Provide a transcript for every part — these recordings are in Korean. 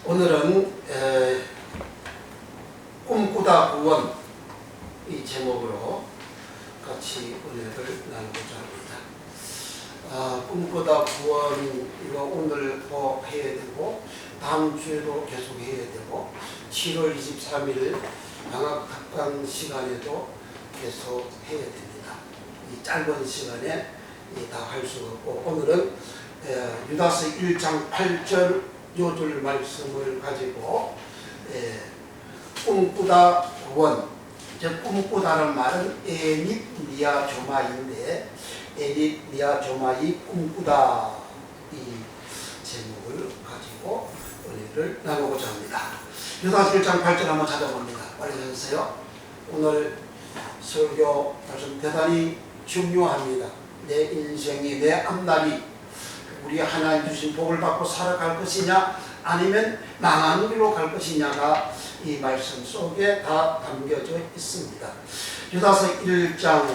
오늘은 꿈꾸다 구원 이 제목으로 같이 은혜를 나누고자 합니다. 꿈꾸다 구원 이거 오늘 해야 되고 다음 주에도 계속 해야 되고 7월 23일 방학 특강 시간에도 계속 해야 됩니다. 이 짧은 시간에 다 할 수가 없고 오늘은 유다서 1장 8절 요절 말씀을 가지고 꿈꾸다 구원, 즉 꿈꾸다는 말은 에닛 미아 조마인데 에닛 미아 조마이 꿈꾸다 이 제목을 가지고 은혜를 나누고자 합니다. 유다서 1장 8절 한번 찾아봅니다. 빨리 찾으세요. 오늘 설교 말씀 대단히 중요합니다. 내 인생이 내 앞날이 우리 하나님 주신 복을 받고 살아갈 것이냐 아니면 망하는 길로 갈 것이냐가 이 말씀 속에 다 담겨져 있습니다. 유다서 1장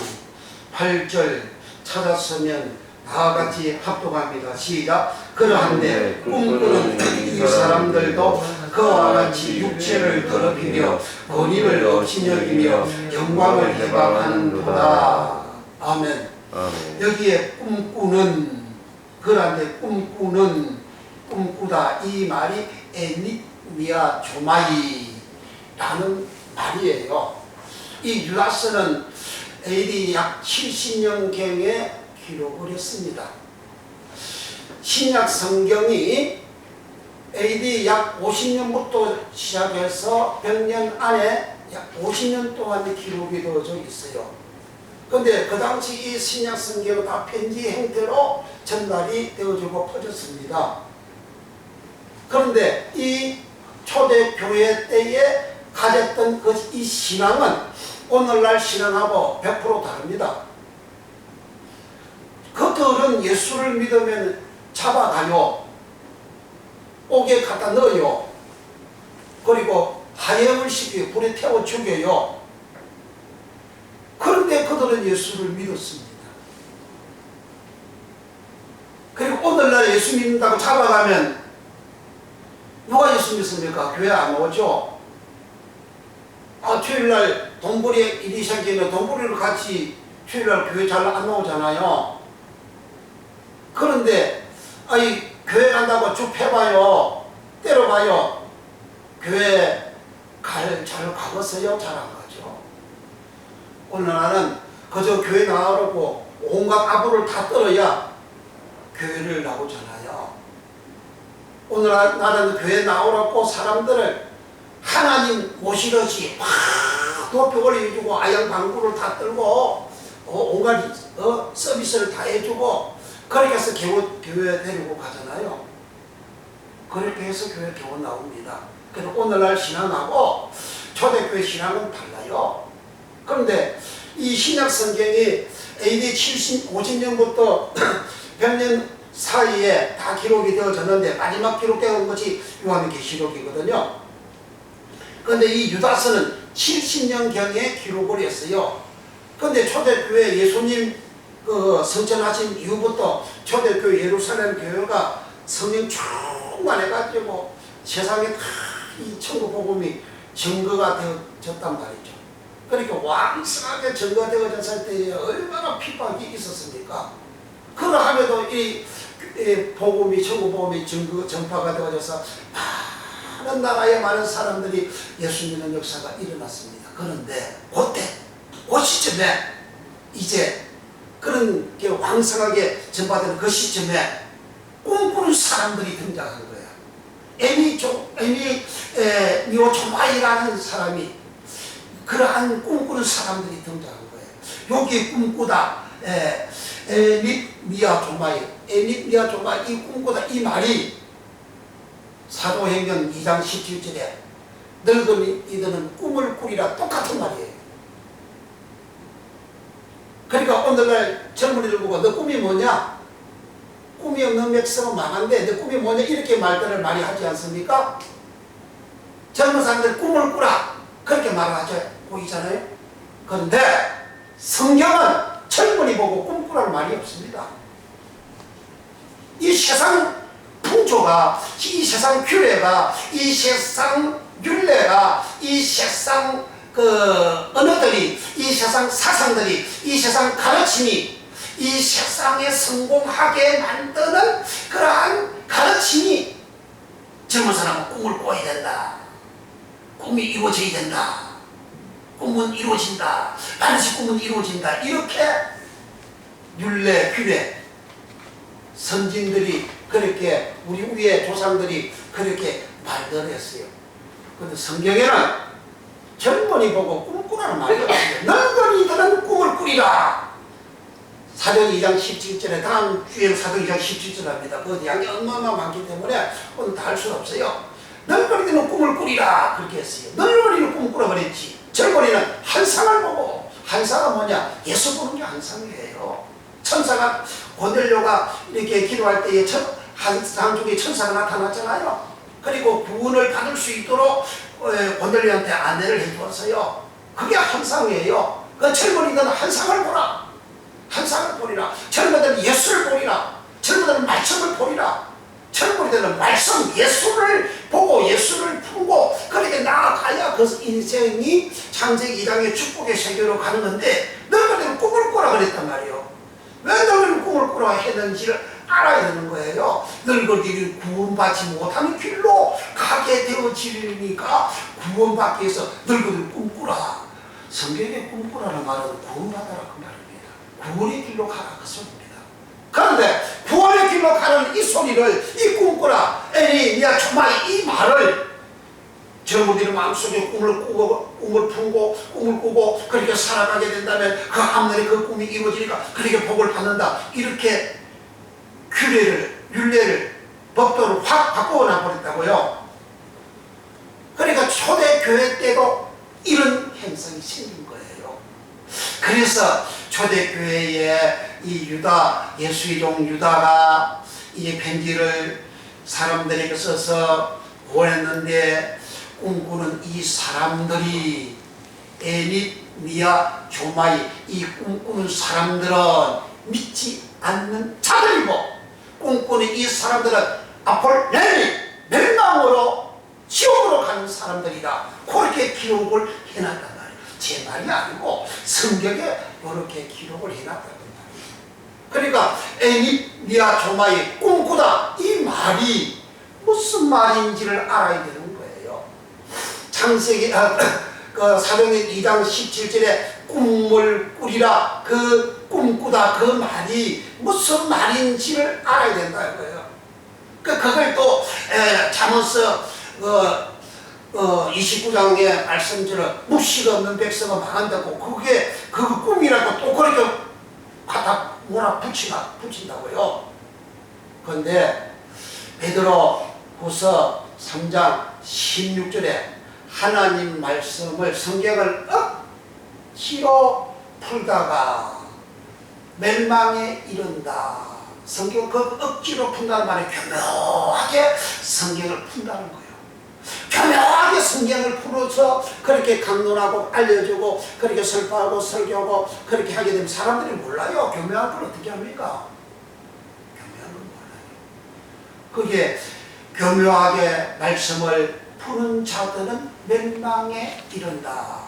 8절 찾았으면 다 같이 합독합니다. 시작. 그러한데 꿈꾸는 이 사람들도 그와 같이 육체를 더럽히며 본인을 없이 여기며 영광을 해방하는도다. 아멘. 여기에 꿈꾸는, 그런데 꿈꾸다 이 말이 에닛 미아 조마이 라는 말이에요. 이 유다서는 AD 약 70년경에 기록을 했습니다. 신약 성경이 AD 약 50년부터 시작해서 100년 안에 약 50년 동안 기록이 되어져 있어요. 그런데 그 당시 이 신약 성경은 다 편지 형태로 전달이 되어지고 퍼졌습니다. 그런데 이 초대교회 때에 가졌던 이 신앙은 오늘날 신앙하고 100% 다릅니다. 그들은 예수를 믿으면 잡아가요. 옥에 갖다 넣어요. 그리고 하염을 시키고 불에 태워 죽여요. 그런데 그들은 예수를 믿었습니다. 그리고 오늘날 예수 믿는다고 잡아가면 누가 예수 믿습니까? 교회 안 오죠? 토요일날 돈벌이 일이 생기면 돈벌이를 같이 토요일날 교회 잘 안 나오잖아요. 그런데 교회 간다고 쭉 패봐요. 때려봐요. 교회 잘 가겠어요? 잘 안 가죠. 오늘날은 그저 교회 나오려고 온갖 아부를 다 떨어야 교회를 나오잖아요. 오늘날은 교회 나오라고 사람들을 하나님 모시듯이 막 높이 올려주고 아양방구를 다 떨고 온갖 서비스를 다 해주고 그렇게 해서 교회 데리고 가잖아요. 그렇게 해서 교회 겨우 나옵니다. 그래서 오늘날 신앙하고 초대교회 신앙은 달라요. 그런데 이 신약 성경이 AD 50년부터 100년 사이에 다 기록이 되어졌는데 마지막 기록된 것이 요한계시록이거든요. 그런데 이 유다서는 70년경에 기록을 했어요. 그런데 초대교회 예수님 성천하신 이후부터 초대교회 예루살렘 교회가 성령 충만해가지고 세상에 다 이 천국 복음이 증거가 되어졌단 말이죠. 그러니까 왕성하게 증거되어졌을 때에 얼마나 핍박이 있었습니까? 그러함에도 이 복음이 천국 복음이 전파가 되어져서 많은 나라의 많은 사람들이 예수 믿는 역사가 일어났습니다. 그런데 그 시점에 이제 그런 게 왕성하게 전파되는 그 시점에 꿈꾸는 사람들이 등장한 거예요. 에미오 조마이라는 사람이 그러한 꿈꾸는 사람들이 등장한 거예요. 여기 꿈꾸다 에닛 미아 조마이 이 꿈꾸다 이 말이 사도행전 2장 17절에 늙은 이들은 꿈을 꾸리라 똑같은 말이에요. 그러니까 오늘날 젊은이들 보고 너 꿈이 뭐냐? 꿈이 없는 백성은 망한데 너 꿈이 뭐냐? 이렇게 말들을 많이 하지 않습니까? 젊은 사람들 꿈을 꾸라 그렇게 말을 하죠. 보이잖아요. 그런데 성경은 젊은이 보고 꿈꾸라는 말이 없습니다. 이 세상 풍조가, 이 세상 규례가, 이 세상 율례가, 이 세상 언어들이, 이 세상 사상들이, 이 세상 가르침이, 이 세상에 성공하게 만드는 그러한 가르침이 젊은 사람은 꿈을 꿔야 된다. 꿈이 이루어져야 된다. 꿈은 이루어진다. 반드시 꿈은 이루어진다. 이렇게 율례, 규례, 선진들이 그렇게, 우리 위의 조상들이 그렇게 말들 했어요. 그런데 성경에는 젊은이 보고 꿈꾸라는 말이 없어요. 늙은이들은 꿈을 꾸리라. 사도행 2장 17절에, 다음 주에 사도행 2장 17절 합니다. 그 양이 얼마나 많기 때문에 오늘 다 할 수는 없어요. 늙은이들은 꿈을 꾸리라 그렇게 했어요. 늙은이는 꿈을 꾸라 그랬지. 젊은이는 환상을 보고, 환상은 뭐냐? 예수 보는 게 환상이에요. 천사가, 고넬료가 이렇게 기도할 때에 환상 중에 천사가 나타났잖아요. 그리고 구원을 받을 수 있도록 고넬료한테 안내를 해주었어요. 그게 환상이에요. 그 젊은이들은 환상을 보라. 환상을 보리라. 젊은이들은 예수를 보리라. 젊은이들은 말씀을 보리라. 젊은이들은 말씀, 예수를 보고 예수를 품고 그렇게 나아가야 그 인생이 창세기 2장의 축복의 세계로 가는 건데, 너희들은 꿈을 꾸라 그랬단 말이에요. 왜 너희는 꿈을 꾸라 했는지를 알아야 되는 거예요. 너희들이 구원받지 못하는 길로 가게 되어지니까 구원받기 위해서 너희들 꿈꾸라. 성경의 꿈꾸라는 말은 구원받아라 그 말입니다. 구원의 길로 가라 그 소리입니다. 그런데 구원의 길로 가는 이 소리를, 이 꿈꾸라, 에리야 조마이 이 말을 젊은이들 마음속에 꿈을 품고 꿈을 꾸고 그렇게 살아가게 된다면 그 앞날에 그 꿈이 이루어지니까 그렇게 복을 받는다. 이렇게 규례를, 율례를, 법도를 확 바꿔놔 버렸다고요. 그러니까 초대교회 때도 이런 현상이 생긴 거예요. 그래서 초대교회에 이 유다, 예수의 종 유다가 이 편지를 사람들에게 써서 보냈는데, 꿈꾸는 이 사람들이, 에닛, 미아, 조마이, 이 꿈꾸는 사람들은 믿지 않는 자들이고, 꿈꾸는 이 사람들은 아폴레미, 멸망으로 지옥으로 가는 사람들이다. 그렇게 기록을 해놨단 말이에요. 제 말이 아니고 성경에 이렇게 기록을 해놨단 말이에요. 그러니까 에닛, 미아, 조마이, 꿈꾸다, 이 말이 무슨 말인지를 알아야 되는 거예요. 창세기 그 사도행 2장 17절에 꿈을 꾸리라, 그 꿈꾸다 그 말이 무슨 말인지를 알아야 된다는 거예요. 그걸 또 잠언서 29장의 말씀처럼 묵시가 없는 백성은 망한다고, 그게 그 꿈이라고 또 그렇게 갖다 뭐라 붙인다고요. 그런데 베드로 후서 3장 16절에 하나님 말씀을, 성경을 억지로 풀다가 멸망에 이른다. 성경 그 억지로 푼다는 말이 교묘하게 성경을 푼다는 거예요. 교묘하게 성경을 풀어서 그렇게 강론하고 알려주고 그렇게 설파하고 설교하고 그렇게 하게 되면 사람들이 몰라요. 교묘한 걸 어떻게 합니까? 교묘한 건 몰라요. 그게 교묘하게 말씀을 푸는 자들은 멸망에 이른다.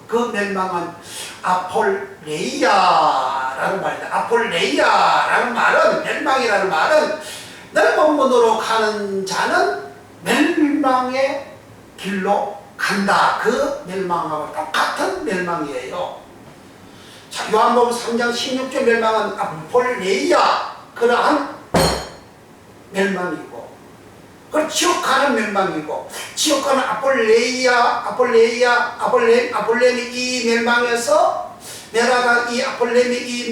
그 멸망은 아폴레이아라는 말이다. 아폴레이아라는 말은, 멸망이라는 말은 넓은 문으로 가는 자는 멸망의 길로 간다. 그 멸망하고 똑같은 멸망이에요. 자, 요한복음 3장 16절 멸망은 아폴레이아, 그러한 멸망이고, 그럼 지옥 가는 멸망이고, 지옥 가는 아폴렘이 이 멸망에서 멸하다, 이 아폴렘이 이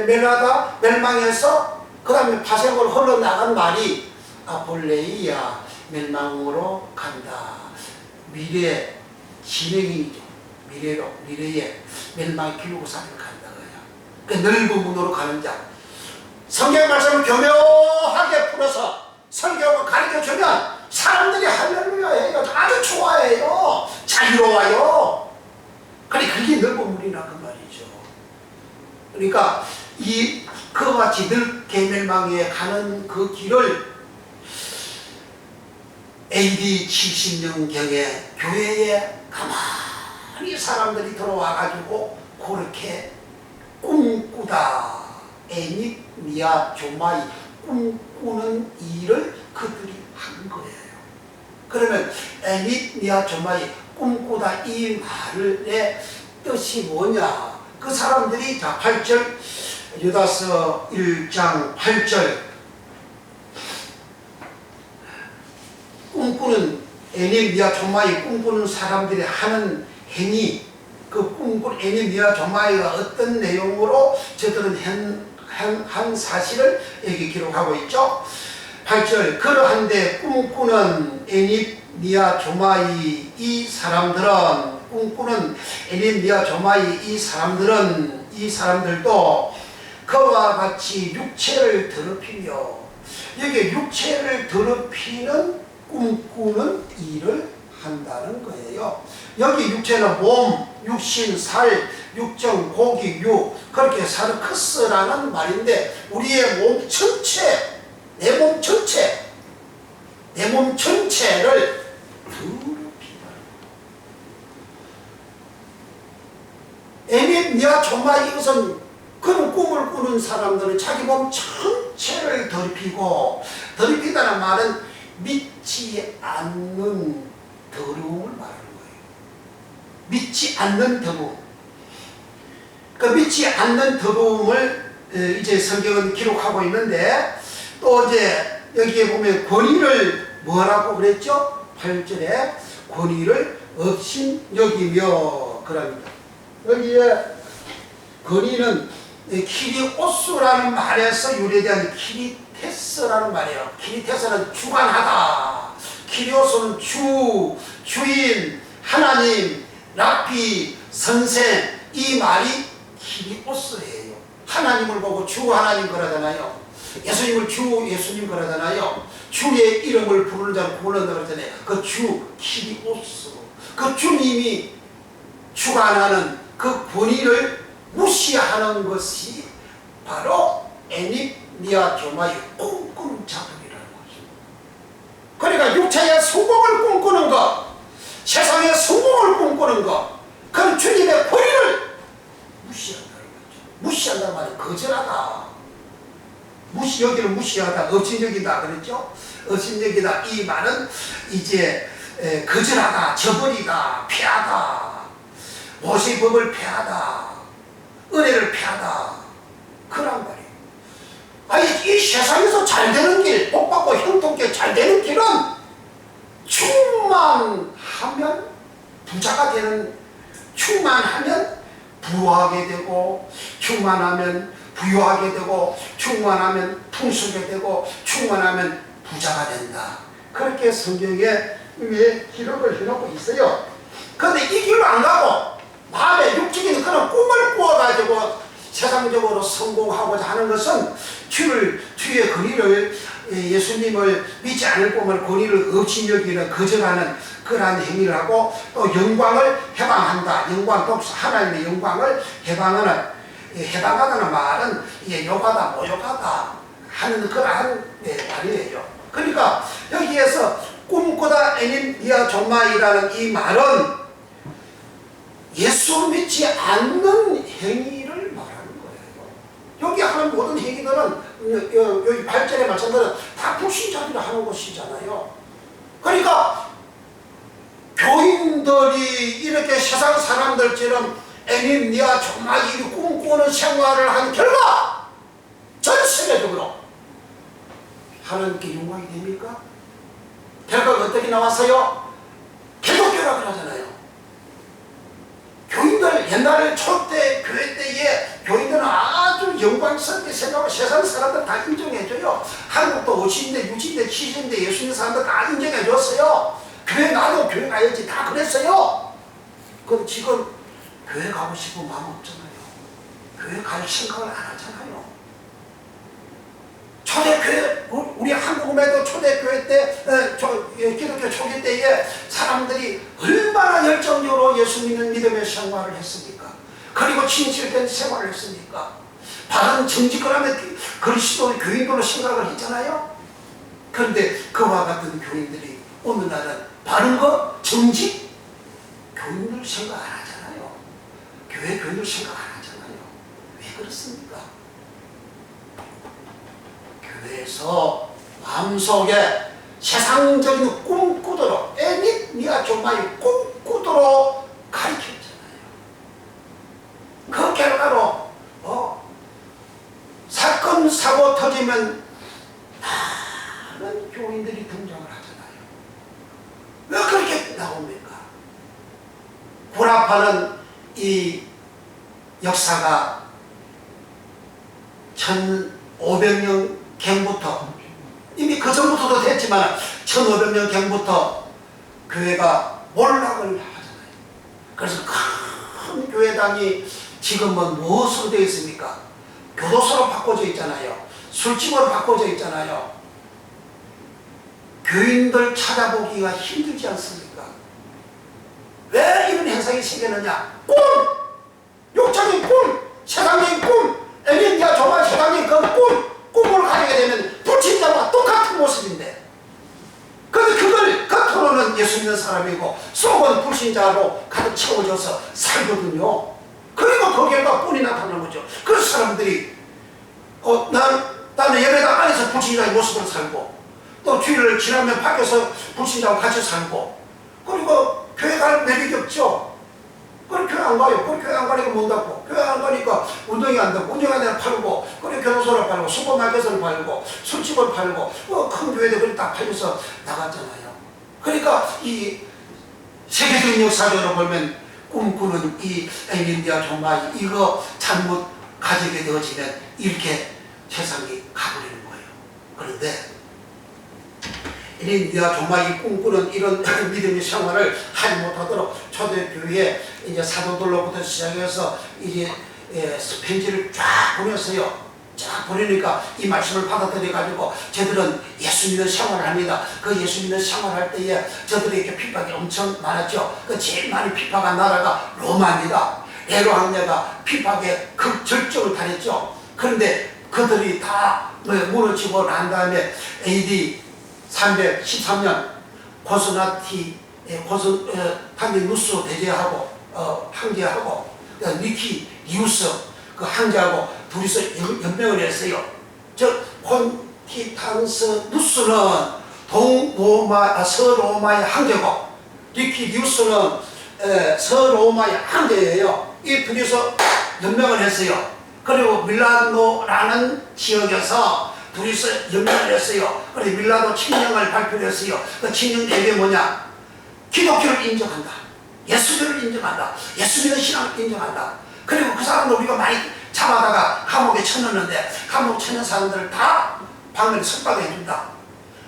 멸하다 멸망에서 그 다음에 파생으로 흘러나간 말이 아폴레이아, 멸망으로 간다. 미래 진행이죠. 미래에 멸망의 길로 사를 간다. 그 넓은 문으로 가는 자. 성경 말씀을 교묘하게 풀어서 설교가 가르쳐주면 사람들이 할렐루야해요. 아주 좋아해요. 자유로워요. 그게 넓은 문이라 그 말이죠. 그러니까 그와 같이 늙게 멸망에 가는 그 길을 AD 70년경에 교회에 가만히 사람들이 들어와가지고 그렇게 꿈꾸다 애닛 미아 조마이 꿈꾸는 일을 그들이 한 거예요. 그러면 애닛 미아 조마이 꿈꾸다 이 말의 뜻이 뭐냐? 그 사람들이 자 8절 유다서 1장 8절 꿈꾸는 애닛 미아 조마이 꿈꾸는 사람들이 하는 행위, 그 꿈꾼 애닛 미아 조마이가 어떤 내용으로 저들은 한 사실을 여기 기록하고 있죠. 8절 그러한데 꿈꾸는 애닛 미아 조마이 이 사람들은 꿈꾸는 애닛 미아 조마이 이 사람들도 그와 같이 육체를 더럽히며 여기 육체를 더럽히는 꿈꾸는 일을 한다는 거예요. 여기 육체는 몸, 육신, 살, 육정, 고기, 육 그렇게 사르크스라는 말인데 우리의 몸 전체, 내 몸 전체를 더럽히다. 애닛 미아 조마이 이것은 그런 꿈을 꾸는 사람들은 자기 몸 전체를 더럽히다는 말은 믿지 않는 더러움을 말하는 거예요. 믿지 않는 더러움. 그 믿지 않는 더러움을 이제 성경은 기록하고 있는데 또 이제 여기에 보면 권위를 뭐라고 그랬죠? 8절에 권위를 업신여기며 그럽니다. 여기에 권위는 키리오스라는 말에서 유래된 키리테스라는 말이에요. 키리테스는 주관하다. 키리오스는 주인, 하나님, 랍비, 선생 이 말이 키리오스예요. 하나님을 보고 주 하나님 그러잖아요. 예수님을 주 예수님 그러잖아요. 주의 이름을 부르는 자를 구원한다 그러잖아요. 그 주 키리오스, 그 주님이 주관하는 그 권위를 무시하는 것이 바로 애닛 미아 조마이 꿈꾸는 자들이라는 거죠. 그러니까 육체의 성공을 꿈꾸는 것, 세상의 성공을 꿈꾸는 것, 그건 주님의 권위를 무시한다는 거죠. 무시한다는 말은 거절하다. 여기를 무시하다, 업신여기다 그랬죠. 업신여기다 이 말은 이제 거절하다, 저버리다, 피하다, 모세의 법을 피하다, 은혜를 피하다 그런 말이에요. 아니 이 세상에서 잘 되는 길, 복 받고 형통케 잘 되는 길은 충만하면 부자가 되는, 충만하면 부하게 되고, 충만하면 부유하게 되고, 충만하면 풍수게 되고, 충만하면 부자가 된다. 그렇게 성경에 위에 기록을 해놓고 있어요. 그런데 이 길로 안 가고 마음에 육적인 그런 꿈을 꾸어가지고 세상적으로 성공하고자 하는 것은 주의 권위를, 예수님을 믿지 않을 꿈을 권위를 업신여기는 거절하는 그러한 행위를 하고 또 영광을 해방한다. 영광, 또 하나님의 영광을 해방하다는 말은 이게 욕하다, 모욕하다 하는 그러한 말이에요. 그러니까 여기에서 꿈꾸다 애닛 미아 조마이라는 이 말은 예수 믿지 않는 행위를 말하는 거예요. 여기 하는 모든 행위들은 여기 8절의 말씀들은 다 불신자들이 하는 것이잖아요. 그러니까 교인들이 이렇게 세상 사람들처럼 애닛 미아 조마이 꿈꾸는 생활을 한 결과 전 세계적으로 하나님께 영광이 됩니까? 결과가 어떻게 나왔어요? 기독교라고 하잖아요. 교인들 옛날에 초대 교회 때에 교인들은 아주 영광스럽게 생각하고 세상 사람들 다 인정해줘요. 한국도 50대, 60대, 70대 예수님 사람들 다 인정해줬어요. 교회 나도 교회 가야지 다 그랬어요. 그럼 지금 교회 가고 싶은 마음 없잖아요. 교회 갈 생각을 안 하잖아요. 초대교회, 우리 한국에도 초대교회 때, 기독교 초기 때에 사람들이 얼마나 열정적으로 예수 믿는 믿음의 생활을 했습니까? 그리고 진실된 생활을 했습니까? 바른 정직함의 그리스도 교인으로 생각을 했잖아요. 그런데 그와 같은 교인들이 어느 날 일어나는 바른 거, 정직, 교인들 생각 안 하잖아요. 교회 교인들 생각 안 하잖아요. 왜 그렇습니까? 교회에서 마음속에 세상적인 꿈꾸도록 애니니아 조마이 꿈꾸도록 가르쳤잖아요. 그 결과로 사건 사고 터지면 많은 교인들이 등장을 하잖아요. 왜 그렇게 나옵니까? 구라파는 이 역사가 1500년 경부터, 이미 그 전부터도 됐지만 1500년 경부터 교회가 몰락을 하잖아요. 그래서 큰 교회당이 지금은 무엇으로 되어 있습니까? 교도소로 바꿔져 있잖아요. 술집으로 바꿔져 있잖아요. 교인들 찾아보기가 힘들지 않습니까? 왜 이런 현상이 생기느냐? 꿈! 육적인 꿈! 세상적인 꿈! 에밀리아 조마 세상적인 그 꿈을 가지게 되면 불신자와 똑같은 모습인데, 그런데 그걸 겉으로는 예수 믿는 사람이고 속은 불신자로 가득 채워져서 살거든요. 그리고 거기에가 꾼이 나타나는 거죠. 그래서 사람들이 나는 예배당 안에서 불신자의 모습으로 살고, 또 주일을 지나면 밖에서 불신자와 같이 살고, 그리고 교회 갈 매력이 없죠. 그리고 교회 안 가요. 그리고 교회 안 가니까 못 닫고, 교회 안 가니까 운동이 안 되고, 운동이 안 되면 팔고, 그리고 교도소를 팔고, 슈퍼마켓을 팔고, 술집을 팔고, 큰 교회도 그렇게 다 팔려서 나갔잖아요. 그러니까 이 세계적인 역사적으로 보면 꿈꾸는 이 에밀리아 조마 이거 잘못 가지게 되어지면 이렇게 세상이 가버리는 거예요. 그런데 에밀리아 조마 이 꿈꾸는 이런 믿음의 생활을 하지 못하도록 초대교회에 이제 사도들로부터 시작해서 이제 편지를 쫙 보냈어요. 쫙 보내니까 이 말씀을 받아들여 가지고 저들은 예수 믿는 생활을 합니다. 그 예수 믿는 생활할 때에 저들에게 핍박이 엄청 많았죠. 그 제일 많이 핍박한 나라가 로마입니다. 네로 황제가 핍박에 극절정을 달했죠. 그런데 그들이 다 무너지고 난 다음에 AD 313년 콘스탄티누스 대제하고 황제하고 니키리우스 그 황제하고 둘이서 연명을 했어요. 즉 콘티탄스 누스는 서로마의 황제고 니키리우스는 서로마의 황제예요. 이 둘이서 연명을 했어요. 그리고 밀라노라는 지역에서 둘이서 연명을 했어요. 그리고 밀라노 칙령을 발표를 했어요. 그 칙령 내용이 뭐냐? 기독교를 인정한다. 예수교를 인정한다. 예수 믿는 신앙을 인정한다. 그리고 그 사람들 우리가 많이 잡아다가 감옥에 쳐넣는데 감옥 쳐넣은 사람들을 다 방면에 석방해준다.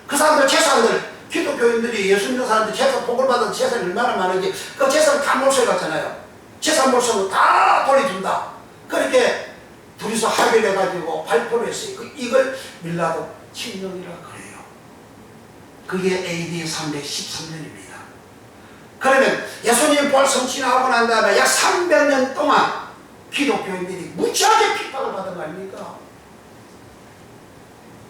그 사람들 재산들, 기독교인들이 예수 믿는 사람들 재산 복을 받은 재산이 얼마나 많은지 그 재산 다 몰수해 갔잖아요. 재산 몰수는 다 돌려준다. 그렇게 둘이서 합의를 해가지고 발표를 했어요. 이걸 밀라도 칙령이라 그래요. 그게 AD 313년입니다. 그러면 예수님 부활성 지나고 난 다음에 약 300년 동안 기독교인들이 무지하게 핍박을 받은 거 아닙니까?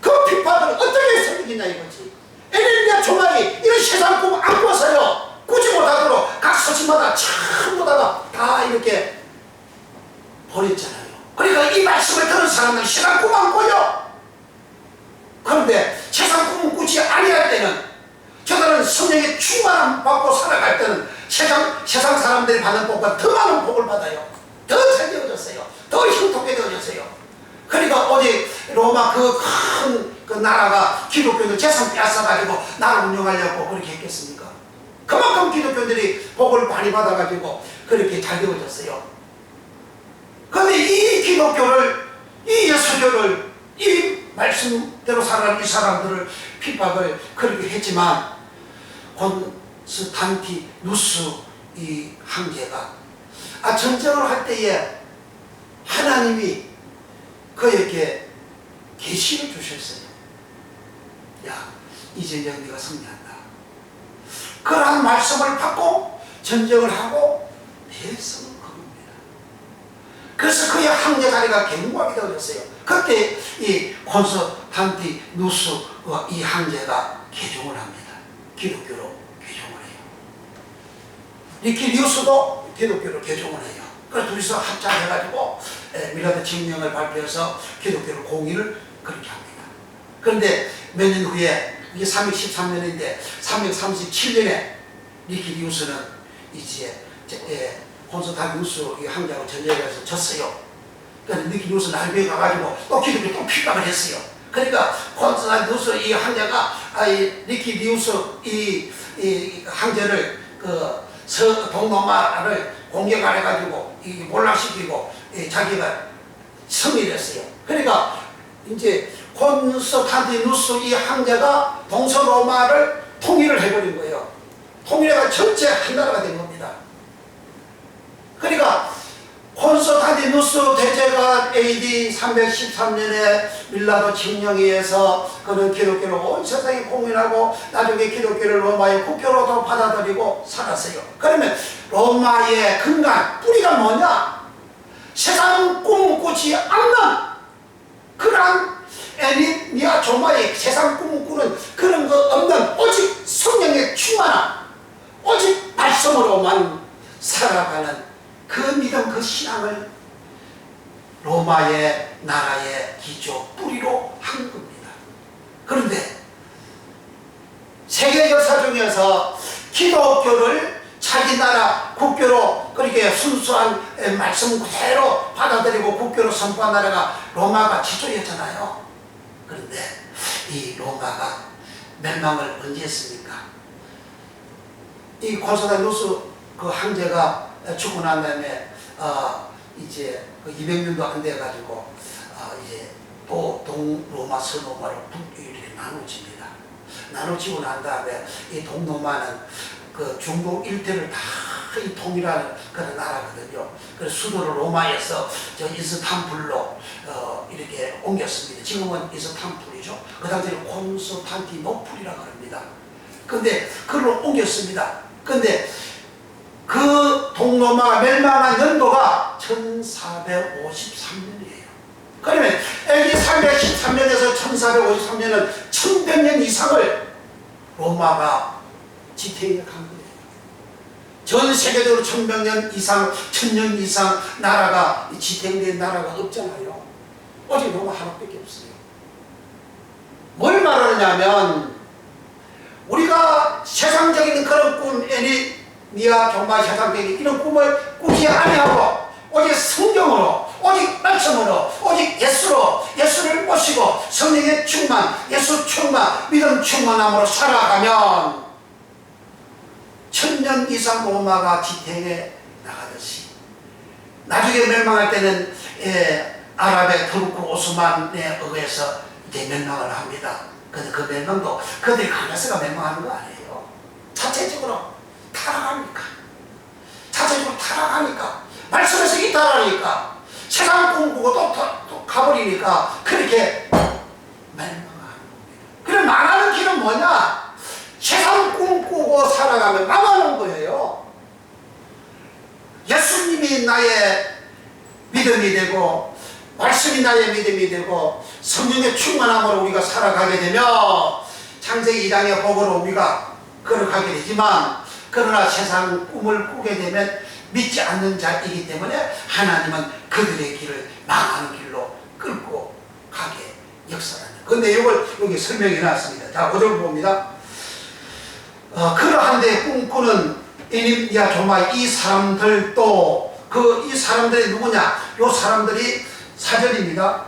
그 핍박을 어떻게 섬기냐 이거지. 에밀리아 조마이 이런 세상 꿈 안 꿔서요. 꾸지 못하도록 각 서신마다 전부 다 이렇게 버렸잖아요. 그러니까 이 말씀을 들은 사람은 세상 꿈 안 꿔요. 그런데 세상 꿈을 꾸지 아니할 때는 저들은 성령의 충만함 받고 살아갈 때는 세상 사람들이 받는 복보다 더 많은 복을 받아요. 더 잘 되어졌어요. 더 형통하게 되어졌어요. 그러니까 오직 로마 그 나라가 기독교인들 재산 빼앗아가지고 나라 운영하려고 그렇게 했겠습니까? 그만큼 기독교인들이 복을 많이 받아가지고 그렇게 잘 되어졌어요. 그런데 이 기독교를, 이 예수교를, 이 말씀대로 살아가는 이 사람들을 핍박을 그렇게 했지만 콘스탄티누스 이 황제가 전쟁을 할 때에 하나님이 그에게 계시를 주셨어요. 야, 이 전쟁 네가 승리한다. 그러한 말씀을 받고 전쟁을 하고 대성을 거둡니다. 그래서 그의 황제 자리가 견고하게 되어졌어요. 그때 이 콘스탄티누스 이 황제가 개종을 합니다. 기독교로 개종을 해요. 니키 리우스도 기독교를 개종을 해요. 그래서 둘이서 합작해가지고 밀라드 칙령을 발표해서 기독교를 공의를 그렇게 합니다. 그런데 몇 년 후에 이게 313년인데 337년에 니키 리우스는 이제 콘스탄티누스 황제하고 전쟁에서 졌어요. 그러니까 니키 리우스 나중에 가가지고 또 기독교 또 핍박을 했어요. 그러니까 콘스탄티누스 이 황제가 니키 리우스 이 황제를 동로마를 공격을 해가지고 몰락시키고 자기가 승리를 했어요. 그러니까 이제 콘스탄티누스 이 황제가 동서로마를 통일을 해버린 거예요. 통일해가 전체 한 나라가 된 겁니다. 그러니까 콘스탄티누스 대제가 AD 313년에 밀라도 칙령에 의해서 그는 기독교를 온 세상에 공인하고 나중에 기독교를 로마의 국교로도 받아들이고 살았어요. 그러면 로마의 근간 뿌리가 뭐냐? 세상 꿈꾸지 않는 그러한 에니미아 조마의 세상 꿈꾸는 그런 거 없는 오직 성령의 충만한 오직 말씀으로만 살아가는 그 믿음, 그 신앙을 로마의 나라의 기초 뿌리로 한 겁니다. 그런데 세계 역사 중에서 기독교를 자기 나라 국교로 그렇게 순수한 말씀 그대로 받아들이고 국교로 선포한 나라가 로마가 지조였잖아요. 그런데 이 로마가 멸망을 언제 했습니까? 이 콘스탄티누스 그 황제가 죽고 난 다음에 이제 200년도 안 돼가지고 이제 또 동로마 서로마로 이렇게 나눠집니다. 나눠지고 난 다음에 이 동로마는 그 중동 일대를 다 이 통일하는 그런 나라거든요. 그래서 수도를 로마에서 저 이스탄불로 이렇게 옮겼습니다. 지금은 이스탄불이죠. 그 당시에는 콘스탄티노플이라고 합니다. 근데 그걸로 옮겼습니다. 근데 그 동로마가 멸망한 연도가 1453년이에요. 그러면 AD 313년에서 1453년은 1100년 이상을 로마가 지탱해 간 거예요. 전 세계적으로 1100년 이상, 1000년 이상 나라가 지탱된 나라가 없잖아요. 오직 로마 하나밖에 없어요. 뭘 말하느냐면 우리가 세상적인 그런 꿈, 에니미아 정말 세상적인 이런 꿈을 꾸지 아니하고 오직 성경으로, 오직 말씀으로, 오직 예수를 모시고 성령의 충만, 예수 충만, 믿음 충만함으로 살아가면 1000년 이상 로마가 지탱해 나가듯이 나중에 멸망할 때는 아랍의 터르크 오스만에 의해서 이제 멸망을 합니다. 근데 그 멸망도 그들이 강해서가 멸망하는 거 아니에요. 자체적으로 타락하니까. 자체적으로 타락하니까. 말씀에서 이탈하니까. 세상 꿈꾸고 또 가버리니까 그렇게 멸망하는 겁니다. 그럼 망하는 길은 뭐냐? 세상 꿈꾸고 살아가면 망하는 거예요. 예수님이 나의 믿음이 되고 말씀이 나의 믿음이 되고 성령의 충만함으로 우리가 살아가게 되면 창세기 2장의 복으로 우리가 걸어가게 되지만 그러나 세상 꿈을 꾸게 되면 믿지 않는 자이기 때문에 하나님은 그들의 길을 망하는 길로 끌고 가게 역사하는 그 내용을 여기 설명해 놨습니다. 자, 5절 봅니다. 그러한데 꿈꾸는 에니미아 조마 이 사람들도 이 사람들이 누구냐? 이 사람들이 4절입니다.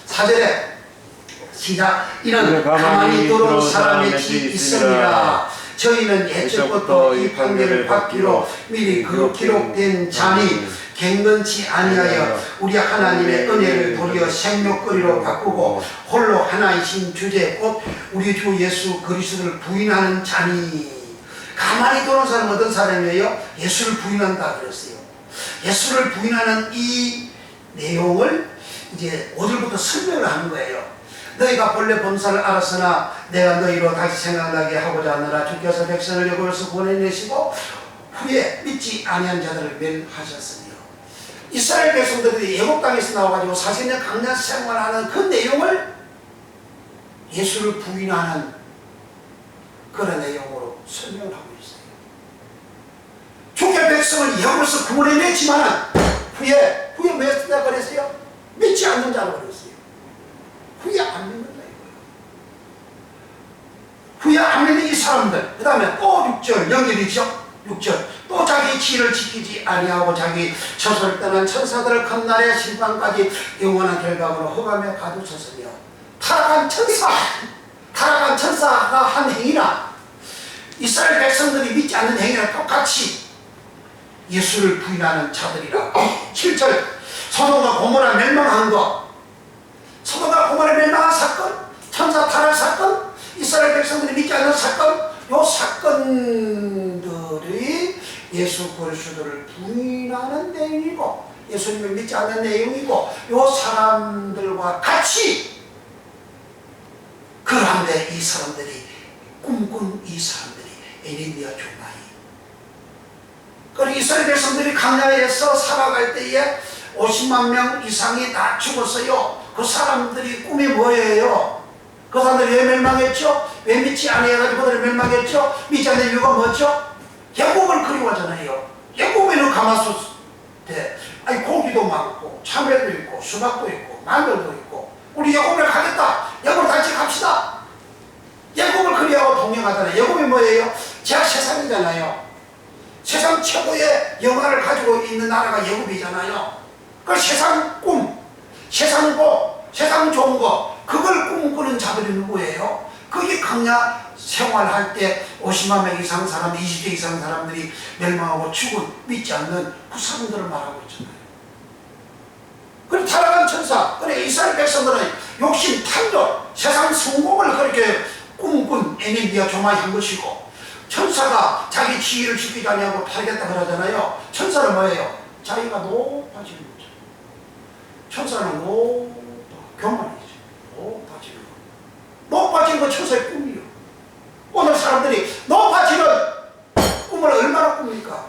4절에 시작. 이는 가만히 들어온 사람이 있습니다. 저희는 예적부터 이 판결을 받기로 미리 그 기록된 자니 갱근치 아니하여 우리 하나님의 은혜를 도리어 생명거리로 바꾸고 홀로 하나이신 주제 곧 우리 주 예수 그리스도를 부인하는 자니. 가만히 들어온 사람은 어떤 사람이에요? 예수를 부인한다 그랬어요. 예수를 부인하는 이 내용을 이제 5절부터 설명을 하는 거예요. 너희가 본래 범사를 알았으나 내가 너희로 다시 생각나게 하고자 하느라 주께서 백성을 애굽에서 보내내시고 후에 믿지 아니한 자들을 멸하셨으며. 이스라엘 백성들이 애굽 땅에서 나와가지고 40년 강난 생활하는 그 내용을 예수를 부인하는 그런 내용으로 설명을 하고 있어요. 주의 백성을 여호와로서 구원해냈지만 후에 왜 쓰다 그랬어요? 믿지 않는 자라고 그랬어요. 후에 안 믿는 자예요. 후에 안 믿는 이 사람들. 그 다음에 또 6절 연결이죠. 6절 또 자기 지혜를 지키지 아니하고 자기 처소를 떠난 천사들을 컷날의 심판까지 영원한 결박으로 흑암에 가두쳤으며 타락한 천사가 한 행위나 이스라엘 백성들이 믿지 않는 행위랑 똑같이 예수를 부인하는 자들이라. 7절 소돔과 고모라 멸망한 것, 소돔과 고모라 멸망한 사건, 천사 타락 사건, 이스라엘 백성들이 믿지 않는 사건, 이 사건들이 예수 그리스도를 부인하는 내용이고 예수님을 믿지 않는 내용이고 이 사람들과 같이 그런데 이 사람들이 꿈꾼 이 사람들이 에레미야 조마이. 그리고 이스라엘 백성들이 광야에서 살아갈 때에 50만 명 이상이 다 죽었어요. 그 사람들이 꿈이 뭐예요? 그 사람들이 왜 멸망했죠? 왜 믿지 않아가지고 그들이 멸망했죠? 믿지 않는 이유가 뭐죠? 야곱을 그리워하잖아요. 야곱에는 가마솥에 아니 고기도 많고 참외도 있고 수박도 있고 마늘도 있고 우리 야곱을 가겠다. 야곱을 같이 갑시다. 야곱을 그리워하고 동행하잖아요. 야곱이 뭐예요? 제가 세상이잖아요. 세상 최고의 영화를 가지고 있는 나라가 야곱이잖아요. 그 세상 꿈, 세상 복, 세상 좋은 거 그걸 꿈꾸는 자들이 누구예요? 그게 광야 생활할 때 50만 명 이상 사람, 20대 이상 사람들이 멸망하고 죽은 믿지 않는 그 사람들을 말하고 있잖아요. 그리고 타락한 천사, 그래 이스라엘 백성들은 욕심, 탐욕, 세상 성공을 그렇게 꿈꾼 에네미야 조마한 것이고 천사가 자기 지위를 지키지 아니하고 팔겠다 그러잖아요. 천사는 뭐예요? 자기가 높아지는 거죠. 천사는 교만이죠. 높아지는 거. 높아지는 건 천사의 꿈이요. 오늘 사람들이 높아지는 꿈을 얼마나 꿉니까?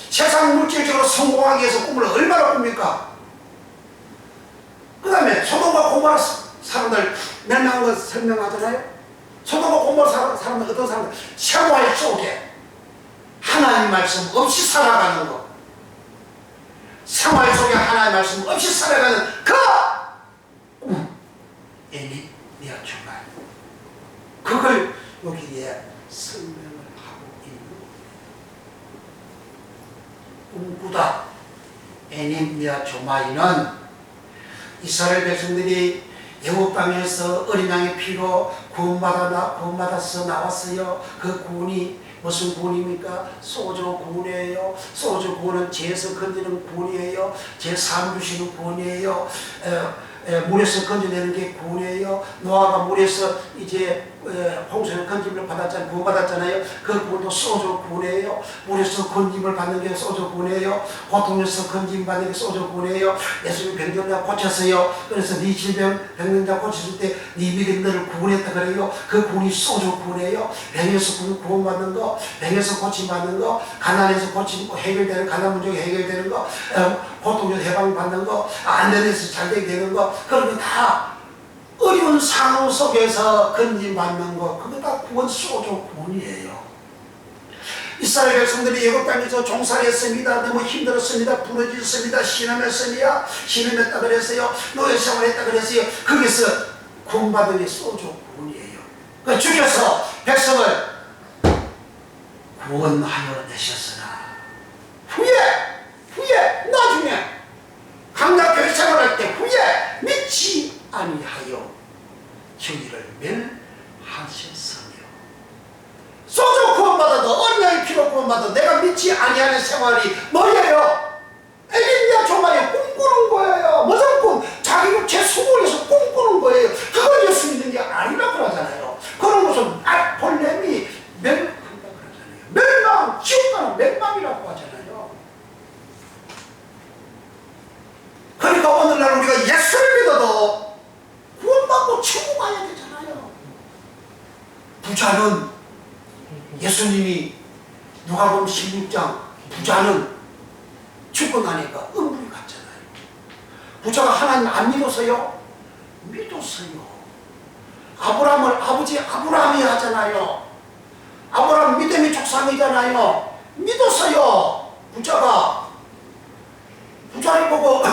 세상 물질적으로 성공하기 위해서 꿈을 얼마나 꿉니까? 그 다음에 소돔과 고모라 사람들 멸망한 거 설명하잖아요. 소돔과 고모라 사람들 어떤 사람들? 생활 속에 하나님 말씀 없이 살아가는 거. 생활 속에 하나님 말씀 없이 살아가는 그 꿈. 에네미야 조마이. 그걸 여기에 설명을 하고 있는 거예요. 꿈꾸다. 에네미야 조마이는 이스라엘 백성들이 애굽 땅에서 어린 양의 피로 구원받아서 나왔어요. 그 구원이 무슨 구원입니까? 소조 구원이에요. 소조 구원은 죄에서 건지는 구원이에요. 죄 사함 주시는 구원이에요. 물에서 건져내는 게 구원이에요. 노아가 물에서 이제 홍수를 건짐을 구원받았잖아요. 그 구원도 소조 구원이에요. 물에서 건짐을 받는 게 소조 구원이에요. 고통에서 건짐 받는 게 소조 구원이에요. 예수님 병정자 고쳤어요. 그래서 네 질병 병정자 고쳤을 때 네 믿음 너를 구원했다 그래요. 그 구원이 소조 구원이에요. 병에서 구원받는 거, 병에서 고침받는 거, 가난에서 고침 해결되는 가난 문제가 해결되는 거, 고통에서 해방받는 거, 안 되는 데서 잘 되게 되는 거, 그런 거 다 어려운 상황 속에서 건진받는 거, 그거 다 구원 소조 구원이에요. 이스라엘 백성들이 애굽 땅에서 종살이했습니다. 너무 힘들었습니다. 부러졌습니다. 신음했다 그랬어요. 노예 생활했다 그랬어요. 거기서 구원받은 게 소조 구원이에요. 그 주께서 백성을 구원하여 내셨으나 후에 나중에 강약 교회 생활할 때 후에 믿지 아니하여 저희를 멸하셨으며. 소조 구원받아도 어린 양의 피로 구원받아도 내가 믿지 아니하는 생활이 뭐예요? 에레미야 조마이 꿈꾸는 거예요. 무슨 꿈? 자기 육체 수고해서 꿈꾸는 거예요. 그걸 예수 믿는 게 아니라고 그러잖아요. 그런 것은 본래미 멸망한다고 그러잖아요. 멸망, 지옥 가는 멸망이라고 하잖아요. 그러니까 오늘날 우리가 예수를 믿어도 구원받고 천국 가야 되잖아요. 부자는 예수님이 누가복음 16장 부자는 죽고 나니까 음부에 갔잖아요. 부자가 하나님 안 믿었어요? 믿었어요. 아브라함을 아버지 아브라함이 하잖아요. 아브라함 조상이잖아요. 믿었어요. 부자가. 부자를 보고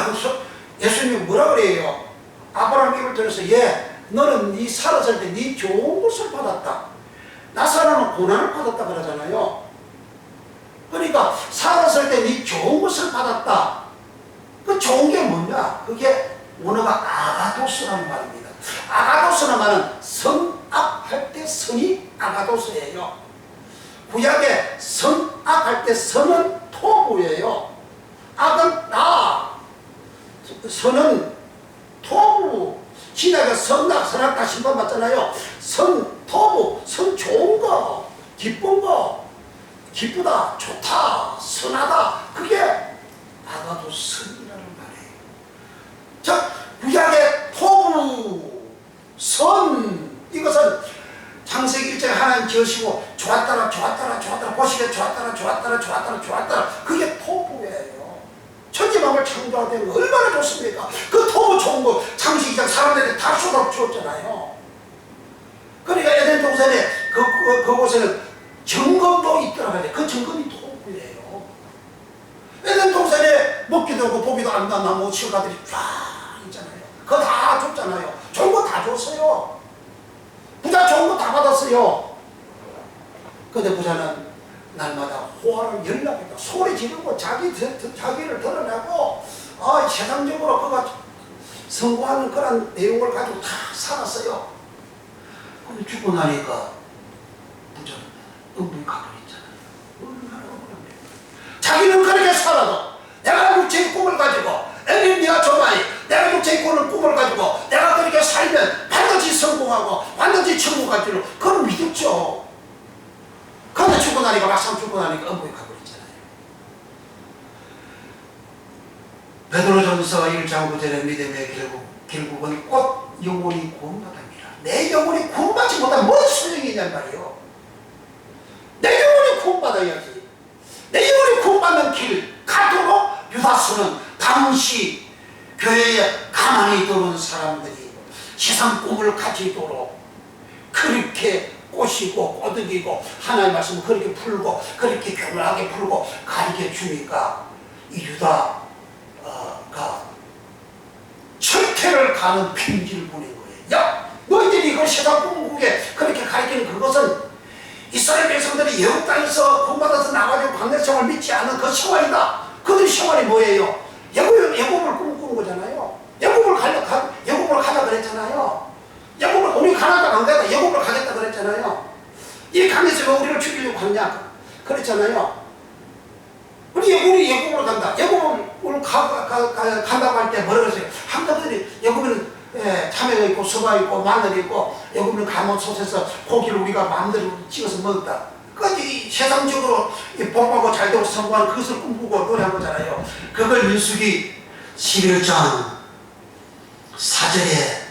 예수님이 뭐라 그래요? 아브라함 입을 들어서 너는 네 살았을 때 네 좋은 것을 받았다. 나사로는 고난을 받았다 그러잖아요. 그러니까 살았을 때 네 좋은 것을 받았다. 그 좋은 게 뭐냐? 그게 원어가 아가도스라는 말입니다. 아가도스는 말은 선악할 때 선이 아가도스예요. 구약에 선악할 때 선은 토부예요. 악은 나, 선은 토부. 신약에 선악 다 심판받잖아요. 선, 토부, 선 좋은 거, 기쁜 거, 기쁘다, 좋다, 선하다. 그게 아가도스이라는 말이에요. 자, 구약의 토부, 선, 이것은 창세기 1장에 하나님 지으시고 좋았더라 보시기에 좋았더라 그게 토부예요. 천지만물 창조하되 얼마나 좋습니까? 그 토부 좋은 거 창세기 2장 사람들이 다 쏟아 주었잖아요. 그러니까 에덴 동산에 그곳에는 정금도 있더라. 그 정금이 토부예요. 에덴 동산에 먹기도 하고 보기도 안 난 나무 실과들이 쫙 있잖아요. 그거 다 줬잖아요. 좋은 거 다 줬어요. 부자 좋은 거 다 받았어요. 근데 부자는 날마다 호화를 연락했다. 소리 지르고 자기를 드러내고 세상적으로 그가 성공하는 그런 내용을 가지고 다 살았어요. 근데 죽고 나니까 부자는 은분이 가버렸잖아요. 얼마나 억울합니까? 자기는 그렇게 살아도 내가 육체의 꿈을 가지고 네가 좋아해. 내가 육체의 꿈을 가지고 내가 그렇게 살면 반드시 성공하고 반드시 천국 가기로 그건 믿었죠. 그런데 죽고 나니까 막상 죽고 나니까 은분이 가버렸잖아요. 베드로전서 1장 9절의 믿음의 결국은 곧 영혼이 구원받습니다. 내 영혼이 구원받지 못하면 뭔 소용이 있냔 말이에요. 내 영혼이 구원받아야지. 내 영혼이 구원받는 길 가도록 유다서는 당시 교회에 가만히 들어온 사람들이 세상 꿈을 가지도록 그렇게 꼬시고 꼬드기고 하나님 말씀을 그렇게 풀고 그렇게 교묘하게 풀고 가르쳐 주니까 이 유다가 철퇴를 가는 편지를 보낸 거예요. 야, 너희들이 이걸 세상 꿈꾸게 그렇게 가르치는 그것은 이스라엘 백성들이 애굽 땅에서 구원받아서 나가지고 광야 생활 믿지 않은 그 생활이다. 그들 생활이 뭐예요? 애굽을 꿈꾸는 거잖아요. 애굽을 가자 그랬잖아요. 애굽을 우리 가나다 안 가다 애굽을 가겠다 그랬잖아요. 이 강에서 왜 우리를 죽이려고 하냐 그랬잖아요. 우리 애굽으로 간다. 애굽을 간다고 할 때 뭐라 그랬어요? 한가들이 애굽에는 참외가 있고 수가 있고 마늘이 있고 애굽은 가마솥에서 고기를 우리가 마음대로 찍어서 먹었다. 그까지 세상적으로 복받고 잘되고 성공하는 그것을 꿈꾸고 노래한 거잖아요. 그걸 민수기 11장 4절에